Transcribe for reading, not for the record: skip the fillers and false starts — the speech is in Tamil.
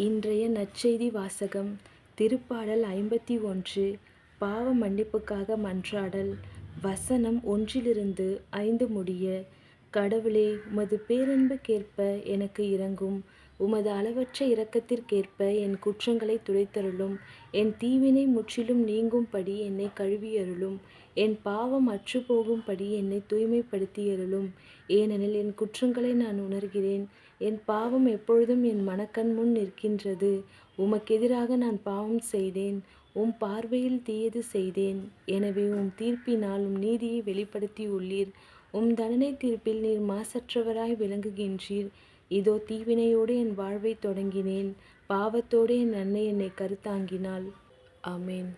இன்றைய நற்செய்தி வாசகம் திருப்பாடல் 51. பாவ மன்னிப்புக்காக மன்றாடல். வசனம் 1-5 முடிய. கடவுளே, உமது பேரன்புக்கேற்ப எனக்கு இரங்கும். உமது அளவற்ற இரக்கத்திற்கேற்ப என் குற்றங்களை துடைத்தருளும். என் தீவினை முற்றிலும் நீங்கும்படி என்னை கழுவியருளும். என் பாவம் அற்றுப்போகும்படி என்னை தூய்மைப்படுத்தியருளும். ஏனெனில் என் குற்றங்களை நான் உணர்கிறேன். என் பாவம் எப்பொழுதும் என் மனக்கண் முன் நிற்கின்றது. உமக்கெதிராக நான் பாவம் செய்தேன். உம் பார்வையில் தீயது செய்தேன். எனவே உம் தீர்ப்பினால் உம் நீதியை வெளிப்படுத்தியுள்ளீர். உம் தண்டனை தீர்ப்பில் நீர் மாசற்றவராய் விளங்குகின்றீர். இதோ தீவினையோடு என் வாழ்வை தொடங்கினேன். பாவத்தோடு என் அன்னை என்னை கருத்தாங்கினாள். ஆமென்.